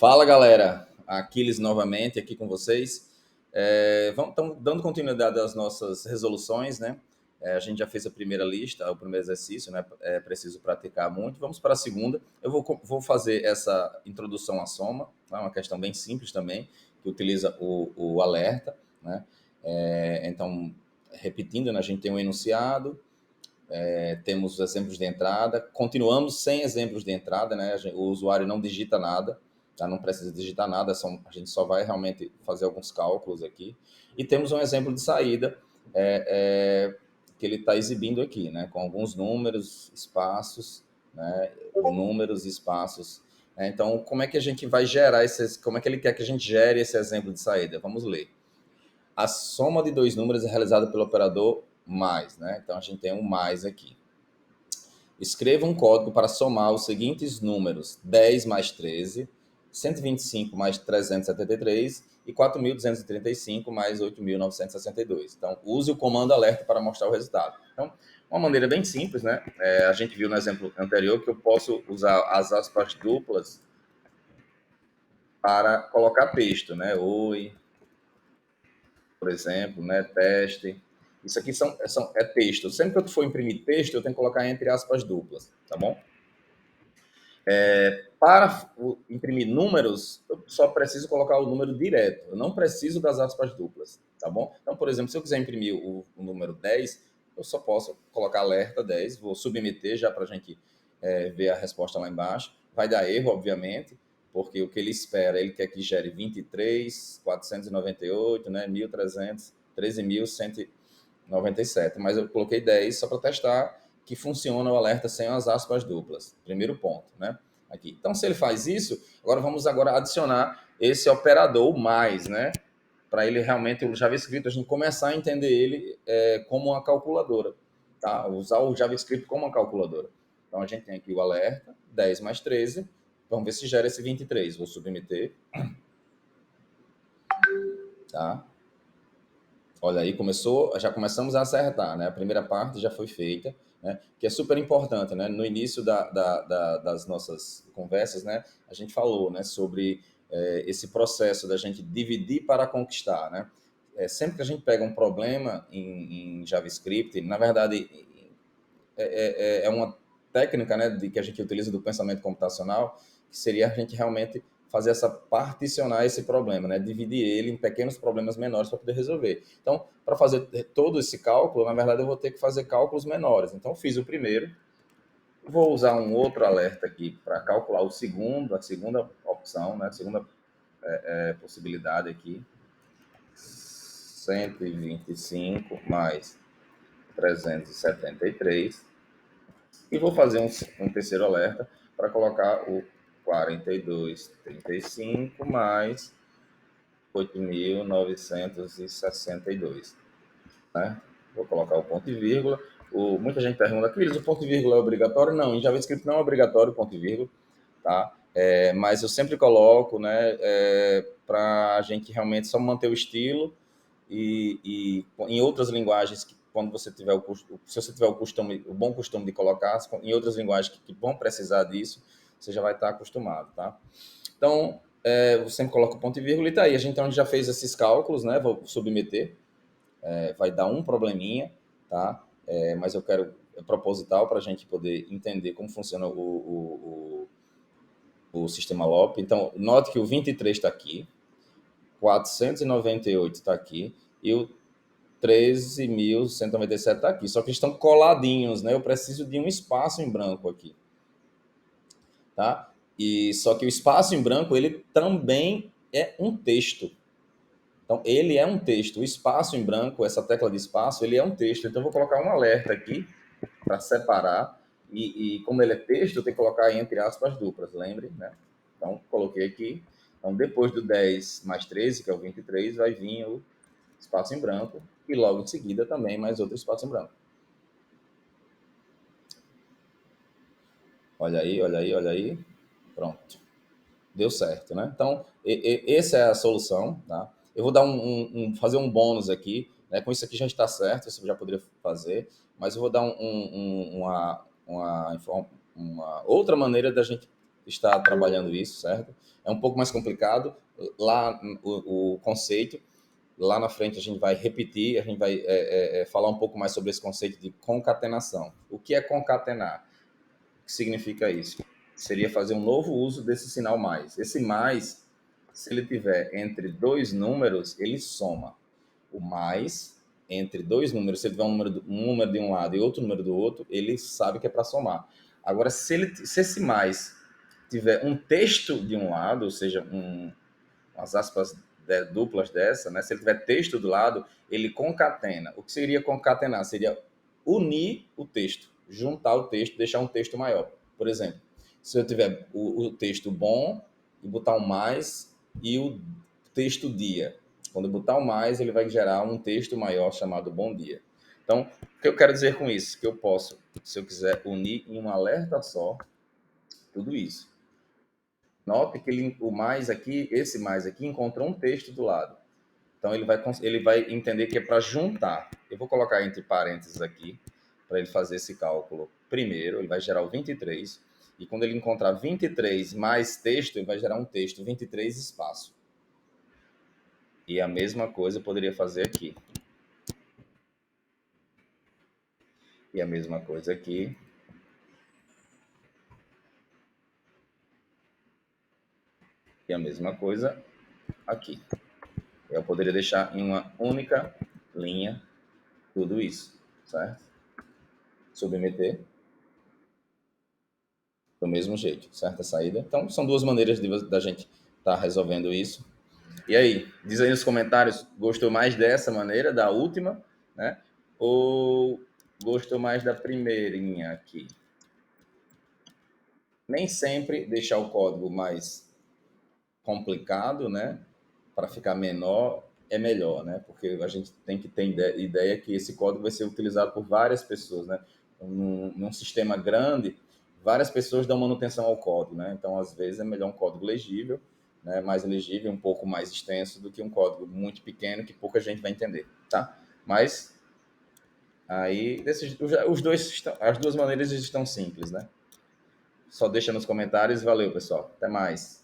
Fala, galera. Aquiles novamente aqui com vocês. Estamos dando continuidade às nossas resoluções, né? A gente já fez a primeira lista, o primeiro exercício, né? É preciso praticar muito. Vamos para a segunda. Eu vou fazer essa introdução à soma, né? Uma questão bem simples também, que utiliza o alerta, né? Então, repetindo, né? A gente tem um enunciado, temos os exemplos de entrada, continuamos sem exemplos de entrada, né? O usuário não digita nada, tá? Não precisa digitar nada, a gente só vai realmente fazer alguns cálculos aqui. E temos um exemplo de saída que ele está exibindo aqui, né? Com alguns números, espaços, né? Números, espaços. Então, como é que a gente vai gerar como é que ele quer que a gente gere esse exemplo de saída? Vamos ler. A soma de dois números é realizada pelo operador mais, né? Então, a gente tem um mais aqui. Escreva um código para somar os seguintes números: 10 mais 13, 125 mais 373 e 4.235 mais 8.962. Então, use o comando alerta para mostrar o resultado. Então, uma maneira bem simples, né? A gente viu no exemplo anterior que eu posso usar as aspas duplas para colocar texto, né? Oi, por exemplo, né? Teste. Isso aqui é texto. Sempre que eu for imprimir texto, eu tenho que colocar entre aspas duplas, tá bom? Para imprimir números, eu só preciso colocar o número direto. Eu não preciso das aspas duplas, tá bom? Então, por exemplo, se eu quiser imprimir o número 10, eu só posso colocar alerta 10, vou submeter já para a gente ver a resposta lá embaixo. Vai dar erro, obviamente, porque o que ele espera, ele quer que gere 23.498, né, 1.300, 13.197. Mas eu coloquei 10 só para testar que funciona o alerta sem as aspas duplas. Primeiro ponto, né? Aqui. Então, se ele faz isso, vamos adicionar esse operador mais, né? Para ele realmente, o JavaScript, a gente começar a entender ele como uma calculadora, tá? Usar o JavaScript como uma calculadora. Então, a gente tem aqui o alerta, 10 mais 13, vamos ver se gera esse 23. Vou submeter, tá? Olha aí, já começamos a acertar, né? A primeira parte já foi feita, né? Que é super importante, né? No início das nossas conversas, né? A gente falou, né? Sobre esse processo da gente dividir para conquistar, né? Sempre que a gente pega um problema em JavaScript, na verdade, é uma técnica, né? Que a gente utiliza do pensamento computacional, que seria a gente realmente fazer particionar esse problema, né? Dividir ele em pequenos problemas menores para poder resolver. Então, para fazer todo esse cálculo, na verdade, eu vou ter que fazer cálculos menores. Então, eu fiz o primeiro, vou usar um outro alerta aqui para calcular a segunda opção, né? A segunda possibilidade aqui. 125 mais 373. E vou fazer um terceiro alerta para colocar o 42,35 mais 8.962, né? Vou colocar o ponto e vírgula. Muita gente pergunta, Cris, o ponto e vírgula é obrigatório? Não, em JavaScript não é obrigatório o ponto e vírgula, tá? Mas eu sempre coloco, né, para a gente realmente só manter o estilo e em outras linguagens, quando você tiver se você tiver o bom costume de colocar, em outras linguagens que vão precisar disso, você já vai estar acostumado, tá? Então, você sempre coloca o ponto e vírgula e tá aí. Então, a gente já fez esses cálculos, né? Vou submeter. Vai dar um probleminha, tá? Mas eu quero proposital para a gente poder entender como funciona o sistema LOP. Então, note que o 23 está aqui, 498 está aqui e o 13.197 está aqui. Só que estão coladinhos, né? Eu preciso de um espaço em branco aqui, tá? E só que o espaço em branco, ele também é um texto. Então, ele é um texto. O espaço em branco, essa tecla de espaço, ele é um texto. Então, eu vou colocar um alerta aqui para separar. E como ele é texto, eu tenho que colocar entre aspas duplas, lembre, né? Então, coloquei aqui. Então, depois do 10 mais 13, que é o 23, vai vir o espaço em branco. E logo em seguida também mais outro espaço em branco. Olha aí, olha aí, olha aí. Pronto. Deu certo, né? Então, essa é a solução, tá? Eu vou dar fazer um bônus aqui, né? Com isso aqui já está certo, isso eu já poderia fazer, mas eu vou dar uma outra maneira da gente está trabalhando isso, certo? É um pouco mais complicado. Lá, o conceito, lá na frente a gente vai repetir, a gente vai falar um pouco mais sobre esse conceito de concatenação. O que é concatenar? O que significa isso? Seria fazer um novo uso desse sinal mais. Esse mais, se ele tiver entre dois números, ele soma. O mais entre dois números, se ele tiver um número de um lado e outro número do outro, ele sabe que é para somar. Agora, se esse mais tiver um texto de um lado, ou seja, umas aspas duplas dessa, né? Se ele tiver texto do lado, ele concatena. O que seria concatenar? Seria unir o texto, juntar o texto, deixar um texto maior. Por exemplo, se eu tiver o texto bom e botar um mais e o texto dia. Quando eu botar o mais, ele vai gerar um texto maior chamado bom dia. Então, o que eu quero dizer com isso? Que eu posso, se eu quiser unir em um alerta só, tudo isso. Note que o mais aqui, esse mais aqui, encontrou um texto do lado. Então ele vai entender que é para juntar. Eu vou colocar entre parênteses aqui, para ele fazer esse cálculo. Primeiro, ele vai gerar o 23. E quando ele encontrar 23 mais texto, ele vai gerar um texto 23 espaço. E a mesma coisa eu poderia fazer aqui. E a mesma coisa aqui. E a mesma coisa aqui. Eu poderia deixar em uma única linha tudo isso, certo? Submeter do mesmo jeito, certo? A saída. Então, são duas maneiras da gente estar resolvendo isso. E aí, diz aí nos comentários, gostou mais dessa maneira, da última, né? Ou gostou mais da primeirinha aqui? Nem sempre deixar o código mais complicado, né? Para ficar menor é melhor, né? Porque a gente tem que ter ideia que esse código vai ser utilizado por várias pessoas, né? Num sistema grande, várias pessoas dão manutenção ao código, né? Então, às vezes, é melhor um código legível, né? Mais legível, um pouco mais extenso do que um código muito pequeno que pouca gente vai entender, tá? Mas aí, as duas maneiras estão simples, né? Só deixa nos comentários. Valeu, pessoal. Até mais.